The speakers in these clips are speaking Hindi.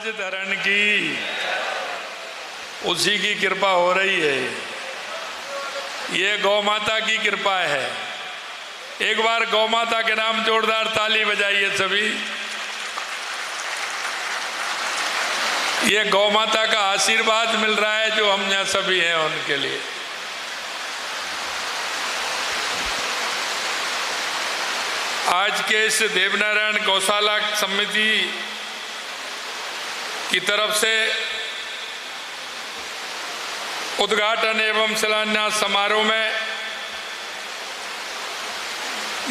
धरण की, उसी की कृपा हो रही है। ये गौ माता की कृपा है। एक बार गौ माता के नाम जोरदार ताली बजाइए सभी। ये गौ माता का आशीर्वाद मिल रहा है जो हम यहाँ सभी हैं उनके लिए। आज के इस देवनारायण गौशाला समिति की तरफ से उद्घाटन एवं शिलान्यास समारोह में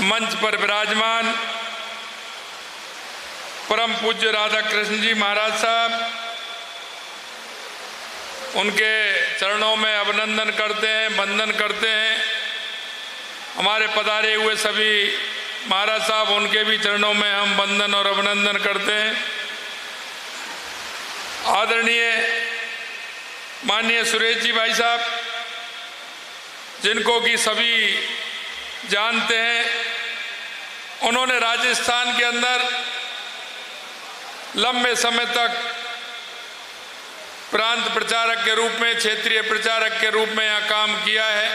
मंच पर विराजमान परम पूज्य राधा कृष्ण जी महाराज साहब, उनके चरणों में अभिनंदन करते हैं, वंदन करते हैं। हमारे पधारे हुए सभी महाराज साहब, उनके भी चरणों में हम वंदन और अभिनंदन करते हैं। आदरणीय माननीय सुरेश जी भाई साहब, जिनको कि सभी जानते हैं, उन्होंने राजस्थान के अंदर लंबे समय तक प्रांत प्रचारक के रूप में, क्षेत्रीय प्रचारक के रूप में यहाँ काम किया है।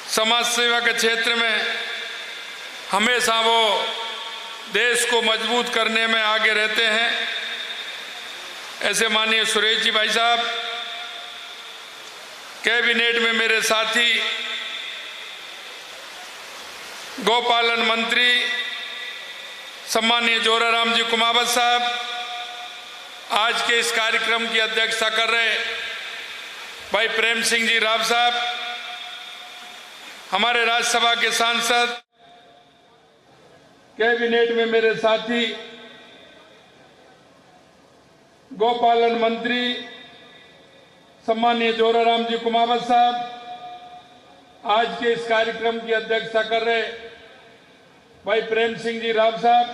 समाज सेवा के क्षेत्र में हमेशा वो देश को मजबूत करने में आगे रहते हैं। ऐसे माननीय सुरेश जी भाई साहब, कैबिनेट में मेरे साथी गौपालन मंत्री सम्मानीय जोराराम जी कुमावत साहब, आज के इस कार्यक्रम की अध्यक्षता कर रहे भाई प्रेम सिंह जी राव साहब, हमारे राज्यसभा के सांसद, कैबिनेट में मेरे साथी गौपालन मंत्री सम्मानीय जोराराम जी कुमावत साहब, आज के इस कार्यक्रम की अध्यक्षता कर रहे भाई प्रेम सिंह जी राव साहब,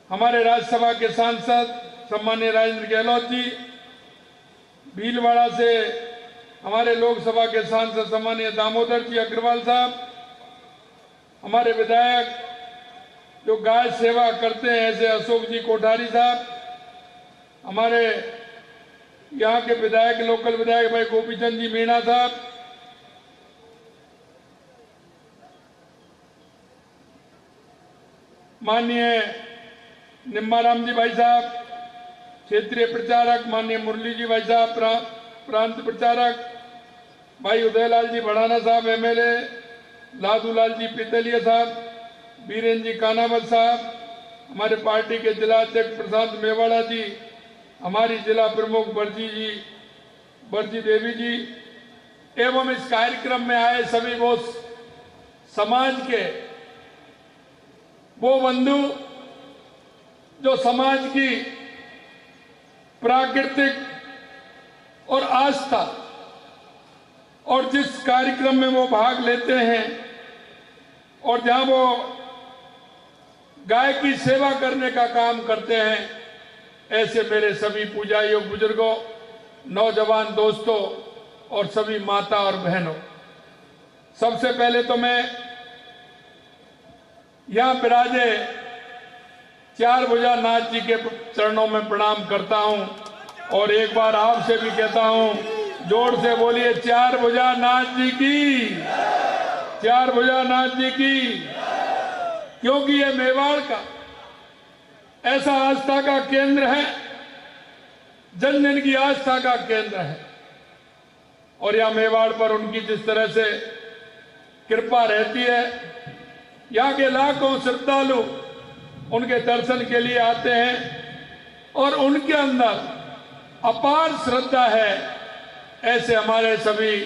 हमारे राज्यसभा के सांसद सम्मानीय राजेंद्र गहलोत जी, भीलवाड़ा से हमारे लोकसभा के सांसद सम्मानीय दामोदर जी अग्रवाल साहब, हमारे विधायक जो गाय सेवा करते हैं ऐसे अशोक जी कोठारी साहब, हमारे यहाँ के विधायक, लोकल विधायक भाई गोपीचंद जी मीणा साहब, माननीय निम्बाराम जी भाई साहब, क्षेत्रीय प्रचारक माननीय मुरली जी भाई साहब, प्रांत प्रचारक भाई उदयलाल जी भड़ाना साहब, एमएलए लादूलाल जी पितलिया साहब, बीरेन जी कानावत साहब, हमारे पार्टी के जिला अध्यक्ष प्रशांत मेवाड़ा जी, हमारी जिला प्रमुख बर्जी देवी जी, एवं इस कार्यक्रम में आए सभी वो समाज के वो बंधु जो समाज की प्राकृतिक और आस्था और जिस कार्यक्रम में वो भाग लेते हैं और जहां वो गाय की सेवा करने का काम करते हैं, ऐसे मेरे सभी पूजाइयों, बुजुर्गों, नौजवान दोस्तों और सभी माता और बहनों, सबसे पहले तो मैं यहां विराजे चार भुजा नाथ जी के चरणों में प्रणाम करता हूं और एक बार आपसे भी कहता हूं, जोर से बोलिए चार भुजा नाथ जी की, चार भुजा नाथ जी की। क्योंकि ये मेवाड़ का ऐसा आस्था का केंद्र है, जन जन की आस्था का केंद्र है, और यह मेवाड़ पर उनकी जिस तरह से कृपा रहती है, यहाँ के लाखों श्रद्धालु उनके दर्शन के लिए आते हैं और उनके अंदर अपार श्रद्धा है। ऐसे हमारे सभी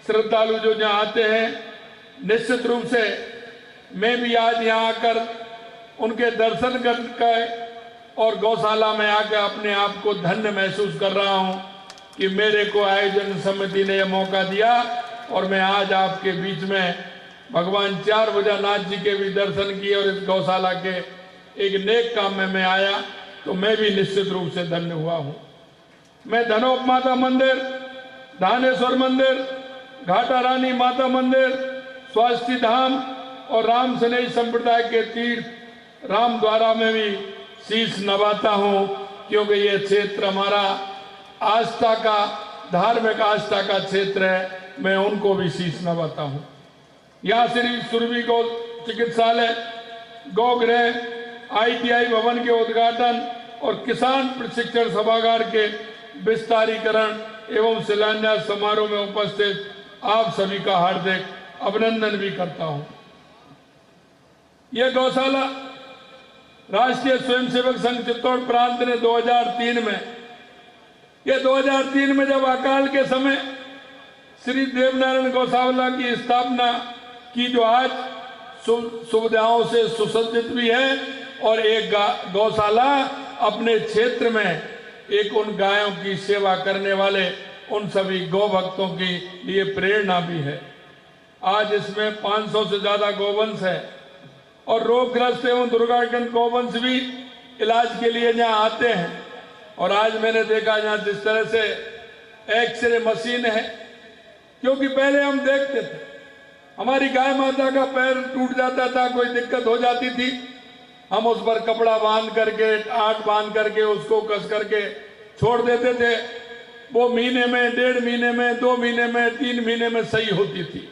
श्रद्धालु जो यहाँ आते हैं, निश्चित रूप से मैं भी आज यहाँ आकर उनके दर्शन कर और गौशाला में आकर अपने आप को धन्य महसूस कर रहा हूँ कि मेरे को आयोजन समिति ने यह मौका दिया और मैं आज आपके बीच में भगवान चार भुजा नाथ जी के भी दर्शन किए और इस गौशाला के एक नेक काम में मैं आया, तो मैं भी निश्चित रूप से धन्य हुआ हूँ। मैं धनोप माता मंदिर, धानेश्वर मंदिर, घाटा रानी माता मंदिर, स्वास्थ्य धाम और राम स्नेही संप्रदाय के तीर्थ राम द्वारा में भी शीश नवाता हूं, क्योंकि ये क्षेत्र हमारा आस्था का, धार्मिक आस्था का क्षेत्र है। मैं उनको भी शीश नवाता हूं। यहाँ श्री सुरभि गौ चिकित्सालय, गौगृह, ITI भवन के उद्घाटन और किसान प्रशिक्षण सभागार के विस्तारीकरण एवं शिलान्यास समारोह में उपस्थित आप सभी का हार्दिक अभिनंदन भी करता हूं। यह गौशाला राष्ट्रीय स्वयंसेवक संघ चित्तौड़ प्रांत ने 2003 में जब अकाल के समय श्री देवनारायण गौशाला की स्थापना की, जो आज सुविधाओं से सुसज्जित भी है, और एक गौशाला अपने क्षेत्र में एक उन गायों की सेवा करने वाले उन सभी गौ भक्तों के लिए प्रेरणा भी है। आज इसमें 500 से ज्यादा गौवंश है और रोगग्रस्त एवं दुर्घटनाग्रस्त गौवंश भी इलाज के लिए यहाँ आते हैं। और आज मैंने देखा यहाँ जिस तरह से एक्सरे मशीन है, क्योंकि पहले हम देखते थे हमारी गाय माता का पैर टूट जाता था, कोई दिक्कत हो जाती थी, हम उस पर कपड़ा बांध करके, आट बांध करके, उसको कस करके छोड़ देते थे। वो महीने में, 1.5 महीने में, 2 महीने में, 3 महीने में सही होती थी,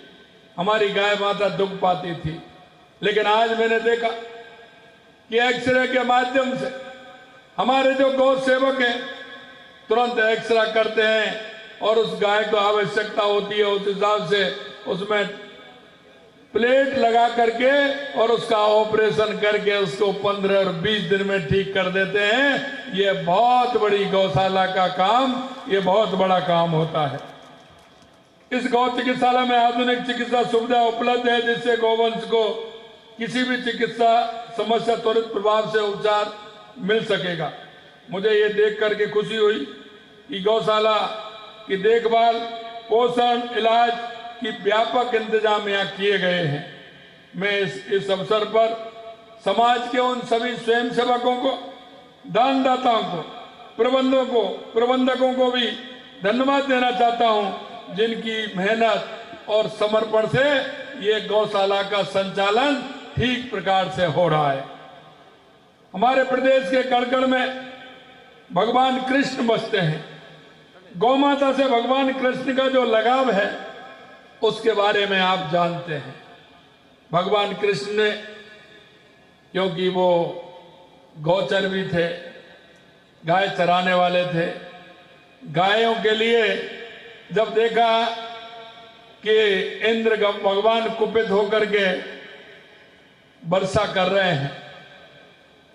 हमारी गाय माता दुख पाती थी। लेकिन आज मैंने देखा कि एक्सरे के माध्यम से हमारे जो गौ सेवक हैं तुरंत एक्सरे करते हैं और उस गाय को आवश्यकता होती है उस हिसाब से उसमें प्लेट लगा करके और उसका ऑपरेशन करके उसको 15 और 20 दिन में ठीक कर देते हैं। ये बहुत बड़ी गौशाला का काम, ये बहुत बड़ा काम होता है। इस गौ चिकित्सालय में आधुनिक चिकित्सा सुविधा उपलब्ध है, जिससे गौवंश को किसी भी चिकित्सा समस्या त्वरित प्रभाव से उपचार मिल सकेगा। मुझे ये देख करके खुशी हुई कि गौशाला की देखभाल, पोषण, इलाज की व्यापक इंतजाम यहाँ किए गए हैं। मैं इस अवसर पर समाज के उन सभी स्वयंसेवकों को, दानदाताओं को, प्रबंधकों को भी धन्यवाद देना चाहता हूं, जिनकी मेहनत और समर्पण से ये गौशाला का संचालन ठीक प्रकार से हो रहा है। हमारे प्रदेश के कड़कड़ में भगवान कृष्ण बसते हैं। गौ माता से भगवान कृष्ण का जो लगाव है उसके बारे में आप जानते हैं। भगवान कृष्ण ने, क्योंकि वो गौचर भी थे, गाय चराने वाले थे, गायों के लिए जब देखा कि इंद्र भगवान कुपित होकर के वर्षा कर रहे हैं,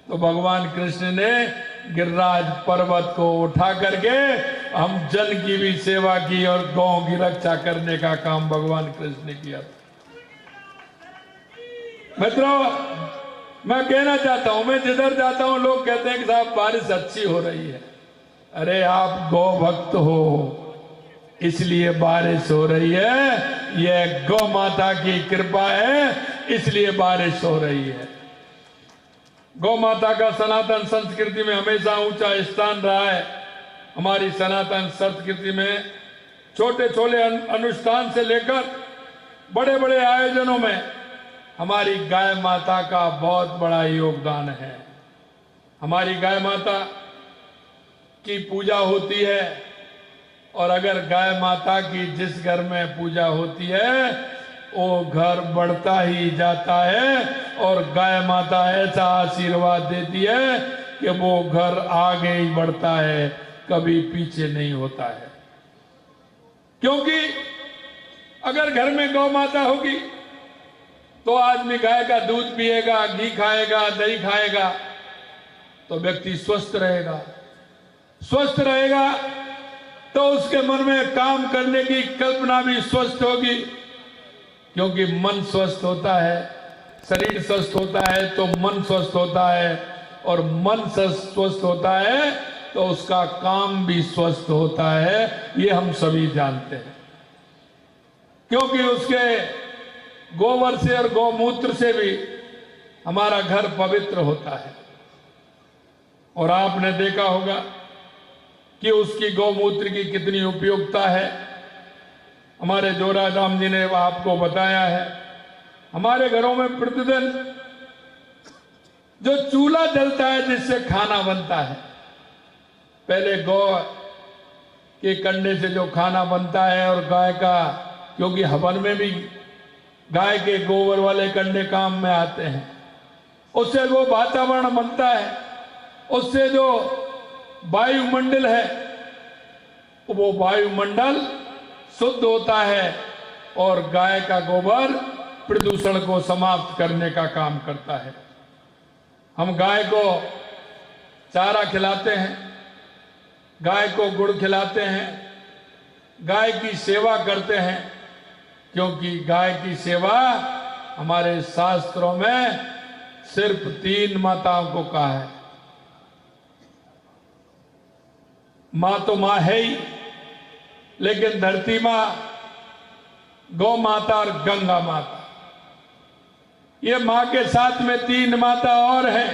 तो भगवान कृष्ण ने गिरिराज पर्वत को उठा करके हम जन की भी सेवा की और गौ की रक्षा करने का काम भगवान कृष्ण ने किया। मित्रों, मैं कहना चाहता हूं, मैं जिधर जाता हूं लोग कहते हैं कि साहब बारिश अच्छी हो रही है। अरे आप गौ भक्त हो इसलिए बारिश हो रही है, यह गौ माता की कृपा है इसलिए बारिश हो रही है। गौ माता का सनातन संस्कृति में हमेशा ऊंचा स्थान रहा है। हमारी सनातन संस्कृति में छोटे छोटे अनुष्ठान से लेकर बड़े बड़े आयोजनों में हमारी गाय माता का बहुत बड़ा योगदान है। हमारी गाय माता की पूजा होती है और अगर गाय माता की जिस घर में पूजा होती है वो घर बढ़ता ही जाता है और गाय माता ऐसा आशीर्वाद देती है कि वो घर आगे ही बढ़ता है, कभी पीछे नहीं होता है। क्योंकि अगर घर में गौ माता होगी तो आदमी गाय का दूध पिएगा, घी खाएगा, दही खाएगा, तो व्यक्ति स्वस्थ रहेगा। स्वस्थ रहेगा तो उसके मन में काम करने की कल्पना भी स्वस्थ होगी, क्योंकि मन स्वस्थ होता है, शरीर स्वस्थ होता है तो मन स्वस्थ होता है, और मन स्वस्थ होता है तो उसका काम भी स्वस्थ होता है। ये हम सभी जानते हैं, क्योंकि उसके गोबर से और गौमूत्र से भी हमारा घर पवित्र होता है। और आपने देखा होगा कि उसकी गौमूत्र की कितनी उपयोगिता है। हमारे जोरा राम जी ने आपको बताया है। हमारे घरों में प्रतिदिन जो चूल्हा जलता है जिससे खाना बनता है, पहले गौ के कंडे से जो खाना बनता है और गाय का, क्योंकि हवन में भी गाय के गोबर वाले कंडे काम में आते हैं, उससे वो वातावरण बनता है, उससे जो वायुमंडल है वो वायुमंडल शुद्ध होता है और गाय का गोबर प्रदूषण को समाप्त करने का काम करता है। हम गाय को चारा खिलाते हैं, गाय को गुड़ खिलाते हैं, गाय की सेवा करते हैं, क्योंकि गाय की सेवा हमारे शास्त्रों में सिर्फ 3 माताओं को कहा है। मां तो मां है ही, लेकिन धरती मां, गौ माता और गंगा माता, ये मां के साथ में 3 माता और हैं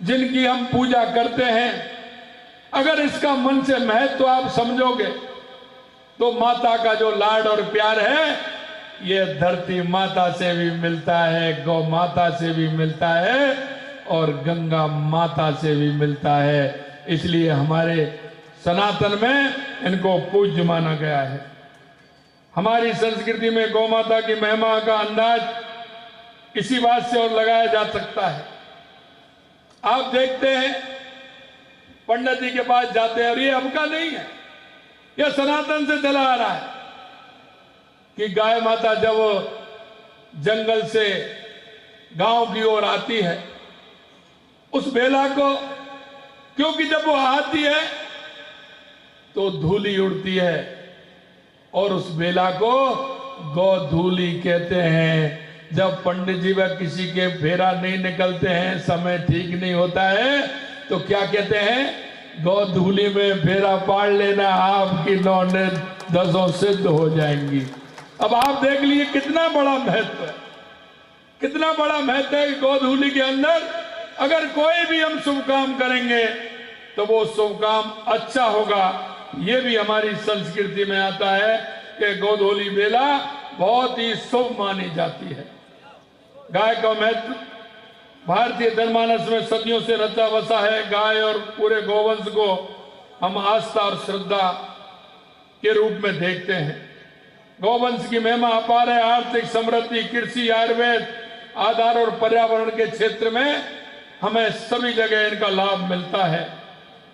जिनकी हम पूजा करते हैं। अगर इसका मन से महत्व आप समझोगे तो माता का जो लाड और प्यार है ये धरती माता से भी मिलता है, गौ माता से भी मिलता है और गंगा माता से भी मिलता है। इसलिए हमारे सनातन में इनको पूज्य माना गया है। हमारी संस्कृति में गौ माता की महिमा का अंदाज इसी बात से और लगाया जा सकता है। आप देखते हैं पंडित जी के पास जाते हैं, और ये अब का नहीं है, यह सनातन से चला आ रहा है कि गाय माता जब जंगल से गांव की ओर आती है, उस बेला को, क्योंकि जब वो आती है तो धूली उड़ती है और उस बेला को गोधूली कहते हैं। जब पंडित जी व किसी के फेरा नहीं निकलते हैं, समय ठीक नहीं होता है, तो क्या कहते हैं, गोधूली में फेरा पाड़ लेना, आपकी 9 ने 10 सिद्ध हो जाएंगी। अब आप देख लीजिए कितना बड़ा महत्व है, कितना बड़ा महत्व है गोधूली के अंदर। अगर कोई भी हम शुभ काम करेंगे तो वो शुभ काम अच्छा होगा। ये भी हमारी संस्कृति में आता है कि गोधूली बेला बहुत ही शुभ मानी जाती है। गाय का महत्व भारतीय जनमानस में सदियों से रचा बसा है। गाय और पूरे गोवंश को हम आस्था और श्रद्धा के रूप में देखते हैं। गोवंश की महिमा अपार है। आर्थिक समृद्धि, कृषि, आयुर्वेद, आधार और पर्यावरण के क्षेत्र में हमें सभी जगह इनका लाभ मिलता है।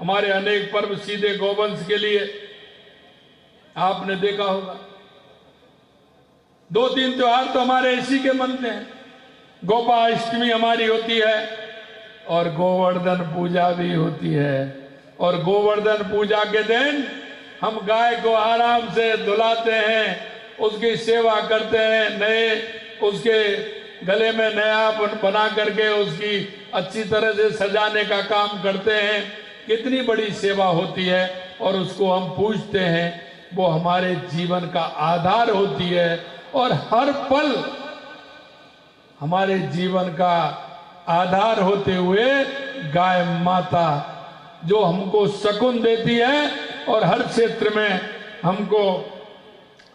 हमारे अनेक पर्व सीधे गोवंश के लिए, आपने देखा होगा 2-3 त्योहार तो हमारे इसी के मनते हैं। गोपाष्टमी हमारी होती है और गोवर्धन पूजा भी होती है। और गोवर्धन पूजा के दिन हम गाय को आराम से धुलाते हैं, उसकी सेवा करते हैं, नए उसके गले में नया बना करके उसकी अच्छी तरह से सजाने का काम करते हैं। कितनी बड़ी सेवा होती है और उसको हम पूजते हैं। वो हमारे जीवन का आधार होती है और हर पल हमारे जीवन का आधार होते हुए गाय माता जो हमको शकुन देती है और हर क्षेत्र में हमको,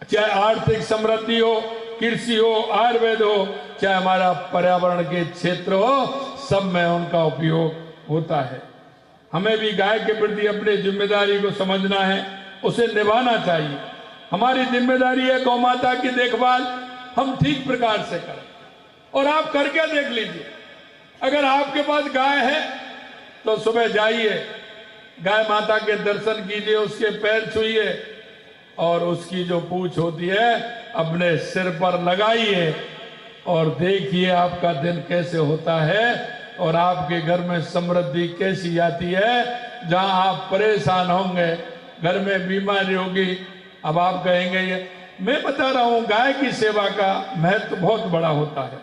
चाहे आर्थिक समृद्धि हो, कृषि हो, आयुर्वेद हो, चाहे हमारा पर्यावरण के क्षेत्र हो, सब में उनका उपयोग होता है। हमें भी गाय के प्रति अपनी जिम्मेदारी को समझना है, उसे निभाना चाहिए। हमारी जिम्मेदारी है गौ माता की देखभाल हम ठीक प्रकार से करें। और आप करके देख लीजिए, अगर आपके पास गाय है तो सुबह जाइए, गाय माता के दर्शन कीजिए, उसके पैर छूइए और उसकी जो पूंछ होती है अपने सिर पर लगाइए और देखिए आपका दिन कैसे होता है और आपके घर में समृद्धि कैसी आती है। जहां आप परेशान होंगे, घर में बीमारी होगी, अब आप कहेंगे ये, मैं बता रहा हूं गाय की सेवा का महत्व बहुत बड़ा होता है।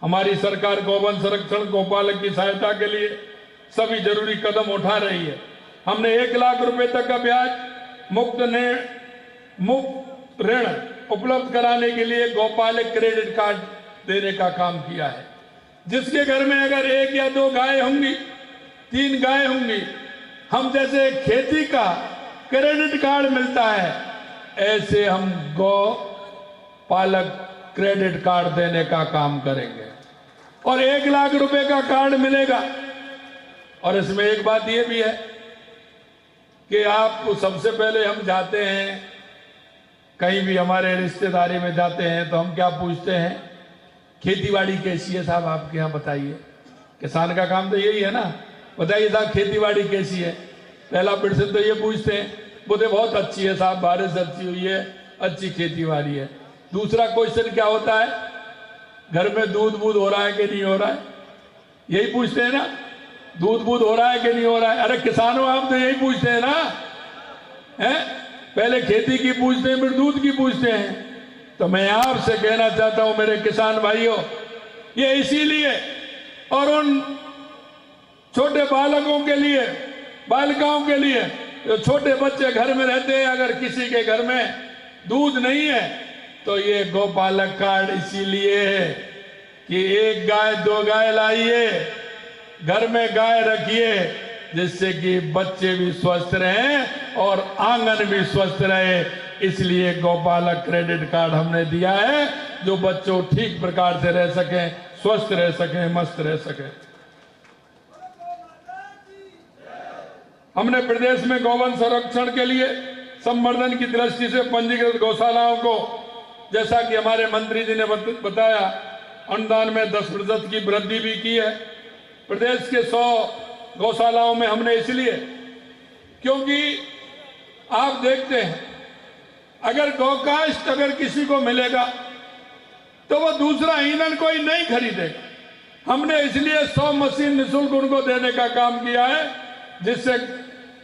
हमारी सरकार गौवंश संरक्षण गौपालक की सहायता के लिए सभी जरूरी कदम उठा रही है। हमने 1 लाख रुपए तक का ब्याज मुक्त ऋण उपलब्ध कराने के लिए गौपालक क्रेडिट कार्ड देने का काम किया है। जिसके घर में अगर 1 या 2 गाय होंगी, 3 गाय होंगी, हम जैसे खेती का क्रेडिट कार्ड मिलता है, ऐसे हम गौ पालक क्रेडिट कार्ड देने का काम करेंगे। और 1 लाख रुपए का कार्ड मिलेगा। और इसमें एक बात ये भी है कि आप सबसे पहले हम जाते हैं कहीं भी हमारे रिश्तेदारी में जाते हैं तो हम क्या पूछते हैं, खेतीबाड़ी कैसी है साहब आपके यहाँ बताइए। किसान का काम तो यही है ना, बताइए साहब खेतीबाड़ी कैसी है। पहला प्रश्न तो ये पूछते हैं, बोले बहुत अच्छी है साहब, बारिश अच्छी हुई है, अच्छी खेतीबाड़ी है। दूसरा क्वेश्चन क्या होता है, घर में दूध बूध हो रहा है कि नहीं हो रहा है, यही पूछते हैं ना, दूध बूध हो रहा है कि नहीं हो रहा है। अरे किसानों आप तो यही पूछते हैं ना, हैं? पहले खेती की पूछते हैं फिर दूध की पूछते हैं। तो मैं आपसे कहना चाहता हूं मेरे किसान भाइयों, ये इसीलिए, और उन छोटे बालकों के लिए, बालिकाओं के लिए, जो छोटे बच्चे घर में रहते हैं, अगर किसी के घर में दूध नहीं है तो ये गौपालक कार्ड इसीलिए है कि 1 गाय 2 गाय लाइए, घर में गाय रखिए, जिससे कि बच्चे भी स्वस्थ रहें और आंगन भी स्वस्थ रहे। इसलिए गौपालक क्रेडिट कार्ड हमने दिया है, जो बच्चों ठीक प्रकार से रह सकें, स्वस्थ रह सकें, मस्त रह सकें। हमने प्रदेश में गौवंश संरक्षण के लिए संवर्धन की दृष्टि से पंजीकृत गौशालाओं को, जैसा कि हमारे मंत्री जी ने बताया, अनुदान में 10% की वृद्धि भी की है। प्रदेश के 100 गौशालाओं में हमने इसलिए, क्योंकि आप देखते हैं अगर गौकाष्ठ अगर किसी को मिलेगा तो वो दूसरा ईंधन कोई नहीं खरीदेगा। हमने इसलिए 100 मशीन निःशुल्क उनको देने का काम किया है, जिससे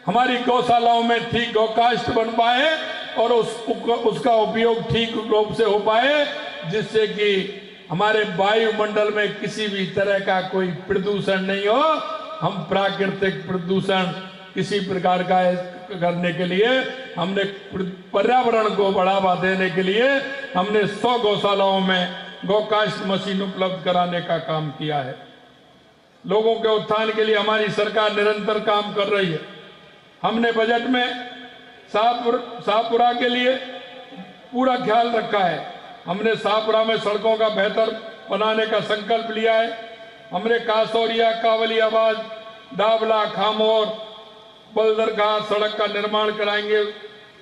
हमारी गौशालाओं में ठीक गौकाष्ठ बन पाए और उसका उपयोग ठीक रूप से हो पाए, जिससे कि हमारे वायुमंडल में किसी भी तरह का कोई प्रदूषण नहीं हो। हम प्राकृतिक प्रदूषण किसी प्रकार का करने के लिए, हमने पर्यावरण को बढ़ावा देने के लिए हमने 100 गौशालाओं में गौकाष्ठ मशीन उपलब्ध कराने का काम किया है। लोगों के उत्थान के लिए हमारी सरकार निरंतर काम कर रही है। हमने बजट में शाहपुरा के लिए पूरा ख्याल रखा है। हमने शाहपुरा में सड़कों का बेहतर बनाने का संकल्प लिया है। हमने कासौरिया, कावलियाबाद, डाबला, खामोर, बलदरगाह सड़क का निर्माण कराएंगे।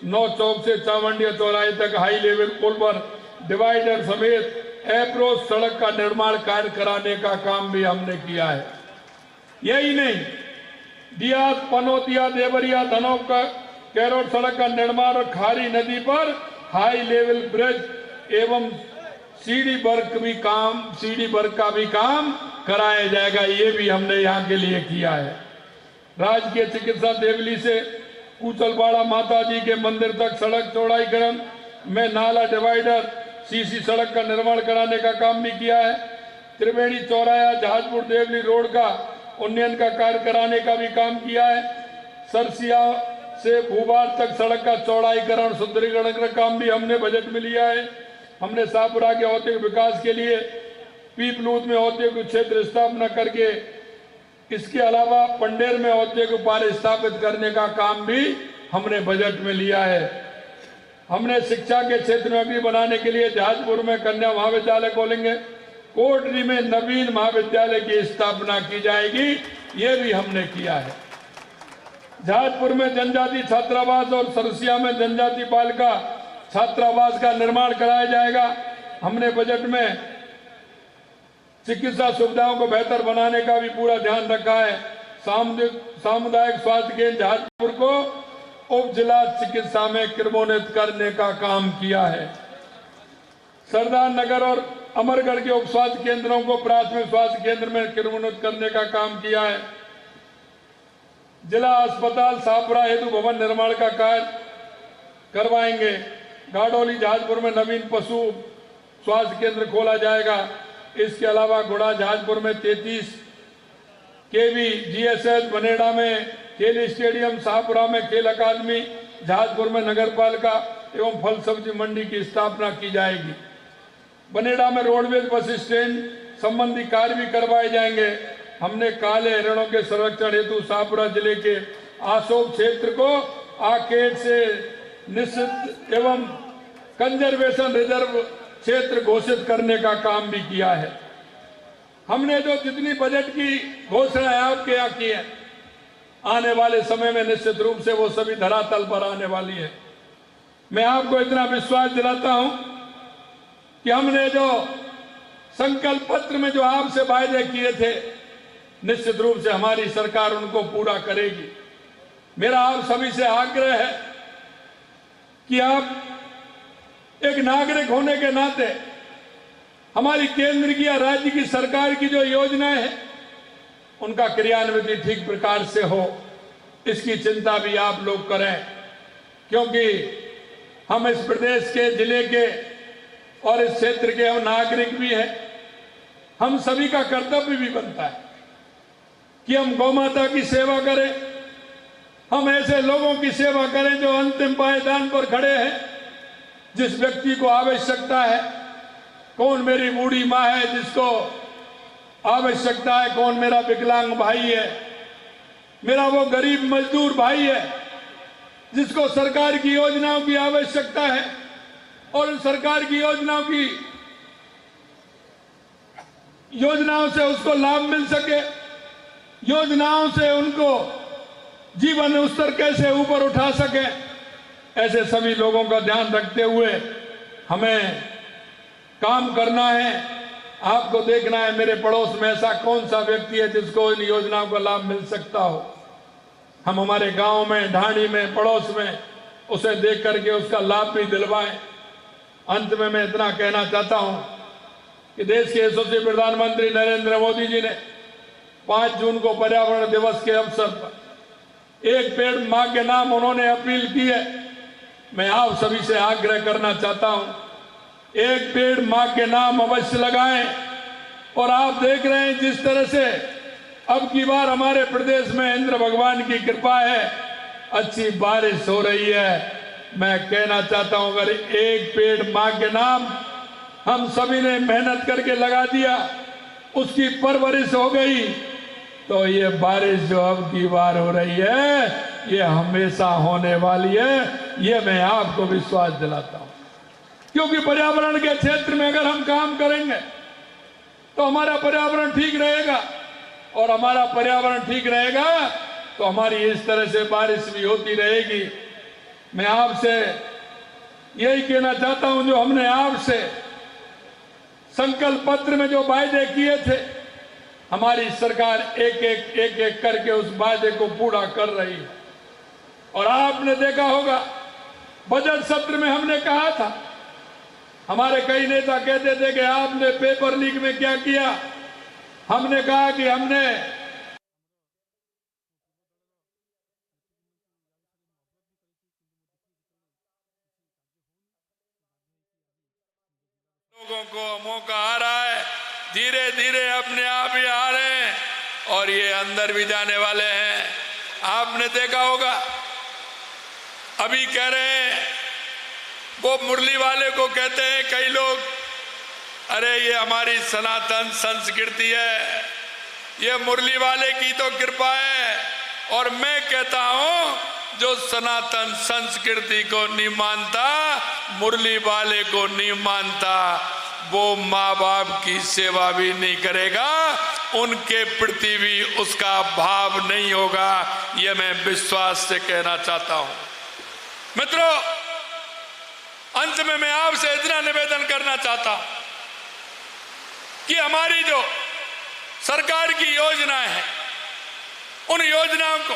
9 चौक से चावंडिया चौराहे तक हाई लेवल पुल पर डिवाइडर समेत अप्रोच सड़क का निर्माण कार्य कराने का काम भी हमने किया है। यही नहीं, दियास, पनोतिया, देवरिया, धनौर का कैरोट सड़क का निर्माण और खारी नदी पर हाई लेवल ब्रिज एवं सीढ़ी वर्क का भी काम कराया जाएगा। ये भी हमने यहाँ के लिए किया है। राजकीय चिकित्सा देवली से कूचलपाड़ा माता जी के मंदिर तक सड़क चौड़ाईकरण में नाला डिवाइडर सीसी सड़क का निर्माण कराने का काम भी किया है। त्रिवेणी चौराया जहाजपुर देवली रोड का उन्नयन का कार्य कराने का भी काम किया है। सरसिया से भूबार तक सड़क का चौड़ाईकरण सुदृढ़ीकरण का काम भी हमने बजट में लिया है। हमने शाहपुरा के औद्योगिक विकास के लिए पीपलूद में औद्योगिक क्षेत्र स्थापना करके, इसके अलावा पंडेर में औद्योगिक पार्क स्थापित करने का काम भी हमने बजट में लिया है। हमने शिक्षा के क्षेत्र में भी बनाने के लिए जहाजपुर में कन्या महाविद्यालय खोलेंगे। कोटरी में नवीन महाविद्यालय की स्थापना की जाएगी, ये भी हमने किया है। जहाजपुर में जनजाति छात्रावास और सरसिया में जनजाति बालिका छात्रावास का निर्माण कराया जाएगा। हमने बजट में चिकित्सा सुविधाओं को बेहतर बनाने का भी पूरा ध्यान रखा है। सामुदायिक स्वास्थ्य केंद्र जहाजपुर को उप जिला चिकित्सा में क्रमोन्नत करने का काम किया है। सरदार नगर और अमरगढ़ के उप स्वास्थ्य केंद्रों को प्राथमिक स्वास्थ्य केंद्र में क्रमोन्नत करने का काम किया है। जिला अस्पताल शाहपुरा हेतु भवन निर्माण का कार्य करवाएंगे। गाडोली जहाजपुर में नवीन पशु स्वास्थ्य केंद्र खोला जाएगा। इसके अलावा गुड़ा जहाजपुर में 33 केवी जीएसएस, बनेड़ा में खेल स्टेडियम, शाहपुरा में खेल अकादमी, जहाजपुर में नगर पालिका एवं फल सब्जी मंडी की स्थापना की जाएगी। बनेड़ा में रोडवेज बस स्टैंड संबंधी कार्य भी करवाए जाएंगे। हमने काले हिरणों के संरक्षण हेतु शाहपुरा जिले के आशोक क्षेत्र को आर्केड से निश्चित एवं कंजर्वेशन रिजर्व क्षेत्र घोषित करने का काम भी किया है। हमने जो जितनी बजट की घोषणा आपके यहाँ की है, आने वाले समय में निश्चित रूप से वो सभी धरातल पर आने वाली है। मैं आपको इतना विश्वास दिलाता हूं कि हमने जो संकल्प पत्र में जो आपसे वायदे किए थे, निश्चित रूप से हमारी सरकार उनको पूरा करेगी। मेरा आप सभी से आग्रह है कि आप एक नागरिक होने के नाते हमारी केंद्र की या राज्य की सरकार की जो योजनाएं हैं उनका क्रियान्वित ठीक प्रकार से हो, इसकी चिंता भी आप लोग करें, क्योंकि हम इस प्रदेश के, जिले के और इस क्षेत्र के हम नागरिक भी हैं। हम सभी का कर्तव्य भी बनता है कि हम गौ माता की सेवा करें, हम ऐसे लोगों की सेवा करें जो अंतिम पायदान पर खड़े हैं, जिस व्यक्ति को आवश्यकता है। कौन मेरी बूढ़ी माँ है जिसको आवश्यकता है, कौन मेरा विकलांग भाई है, मेरा वो गरीब मजदूर भाई है जिसको सरकार की योजनाओं की आवश्यकता है, और सरकार की योजनाओं से उसको लाभ मिल सके, योजनाओं से उनको जीवन स्तर कैसे ऊपर उठा सके, ऐसे सभी लोगों का ध्यान रखते हुए हमें काम करना है। आपको देखना है मेरे पड़ोस में ऐसा कौन सा व्यक्ति है जिसको इन योजनाओं का लाभ मिल सकता हो। हम हमारे गांव में, ढाणी में, पड़ोस में उसे देख करके उसका लाभ भी दिलवाएं। अंत में मैं इतना कहना चाहता हूं कि देश के यशस्वी प्रधानमंत्री नरेंद्र मोदी जी ने 5 जून को पर्यावरण दिवस के अवसर पर एक पेड़ मां के नाम उन्होंने अपील की है। मैं आप सभी से आग्रह करना चाहता हूं, एक पेड़ मां के नाम अवश्य लगाएं। और आप देख रहे हैं जिस तरह से अब की बार हमारे प्रदेश में इंद्र भगवान की कृपा है, अच्छी बारिश हो रही है। मैं कहना चाहता हूं, अगर एक पेड़ मां के नाम हम सभी ने मेहनत करके लगा दिया, उसकी परवरिश हो गई, तो ये बारिश जो अब की बार हो रही है ये हमेशा होने वाली है। ये मैं आपको विश्वास दिलाता हूं, क्योंकि पर्यावरण के क्षेत्र में अगर हम काम करेंगे तो हमारा पर्यावरण ठीक रहेगा, और हमारा पर्यावरण ठीक रहेगा तो हमारी इस तरह से बारिश भी होती रहेगी। मैं आपसे यही कहना चाहता हूं, जो हमने आपसे संकल्प पत्र में जो वायदे किए थे, हमारी सरकार एक एक करके उस वायदे को पूरा कर रही है। और आपने देखा होगा बजट सत्र में हमने कहा था, हमारे कई नेता कहते थे कि आपने पेपर लीक में क्या किया। हमने कहा कि हमने लोगों को मौका आ रहा है, धीरे धीरे अपने आप ही आ रहे हैं और ये अंदर भी जाने वाले हैं। आपने देखा होगा अभी कह रहे हैं, वो मुरली वाले को कहते हैं कई लोग, अरे ये हमारी सनातन संस्कृति है, ये मुरली वाले की तो कृपा है। और मैं कहता हूं, जो सनातन संस्कृति को नहीं मानता, मुरली वाले को नहीं मानता, वो माँ बाप की सेवा भी नहीं करेगा, उनके प्रति भी उसका भाव नहीं होगा। ये मैं विश्वास से कहना चाहता हूं। मित्रों, अंत में मैं आपसे इतना निवेदन करना चाहता हूं कि हमारी जो सरकार की योजनाएं हैं, उन योजनाओं को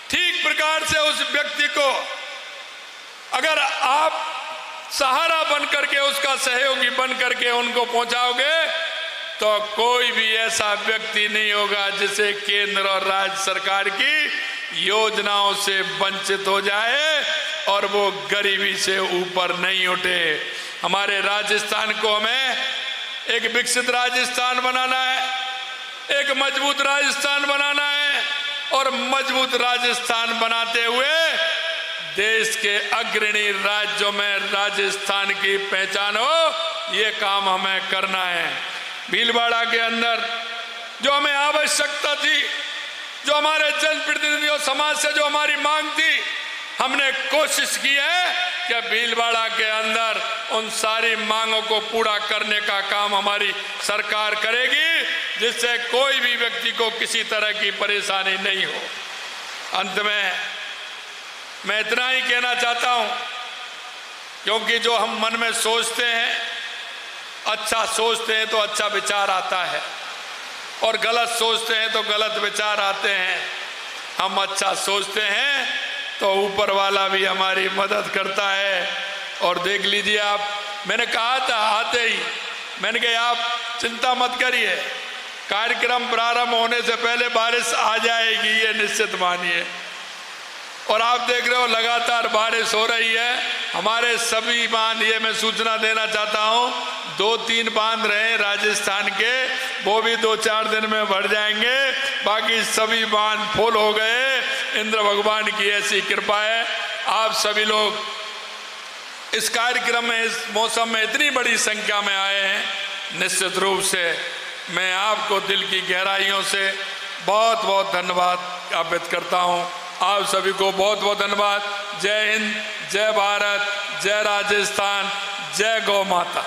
ठीक प्रकार से उस व्यक्ति को अगर आप सहारा बन करके, उसका सहयोगी बन करके उनको पहुंचाओगे, तो कोई भी ऐसा व्यक्ति नहीं होगा जिसे केंद्र और राज्य सरकार की योजनाओं से वंचित हो जाए और वो गरीबी से ऊपर नहीं उठे। हमारे राजस्थान को हमें एक विकसित राजस्थान बनाना है, एक मजबूत राजस्थान बनाना है, और मजबूत राजस्थान बनाते हुए देश के अग्रणी राज्यों में राजस्थान की पहचान हो, ये काम हमें करना है। भीलवाड़ा के अंदर जो हमें आवश्यकता थी, जो हमारे जनप्रतिनिधियों समाज से जो हमारी मांग थी, हमने कोशिश की है कि भीलवाड़ा के अंदर उन सारी मांगों को पूरा करने का काम हमारी सरकार करेगी। जिससे कोई भी व्यक्ति को किसी तरह की परेशानी नहीं हो। अंत में मैं इतना ही कहना चाहता हूं, क्योंकि जो हम मन में सोचते हैं, अच्छा सोचते हैं तो अच्छा विचार आता है, और गलत सोचते हैं तो गलत विचार आते हैं। हम अच्छा सोचते हैं तो ऊपर वाला भी हमारी मदद करता है। और देख लीजिए आप, मैंने कहा था आते ही, मैंने कहा आप चिंता मत करिए, कार्यक्रम प्रारंभ होने से पहले बारिश आ जाएगी, ये निश्चित मानिए। और आप देख रहे हो लगातार बारिश हो रही है। हमारे सभी बांध, ये मैं सूचना देना चाहता हूँ, 2-3 बांध रहे राजस्थान के, वो भी 2-4 दिन में भर जाएंगे। बाकी सभी बांध फुल हो गए। इंद्र भगवान की ऐसी कृपा है। आप सभी लोग इस कार्यक्रम में, इस मौसम में इतनी बड़ी संख्या में आए हैं, निश्चित रूप से मैं आपको दिल की गहराइयों से बहुत बहुत धन्यवाद ज्ञापित करता हूं। आप सभी को बहुत बहुत धन्यवाद। जय हिंद, जय भारत, जय राजस्थान, जय गौ माता।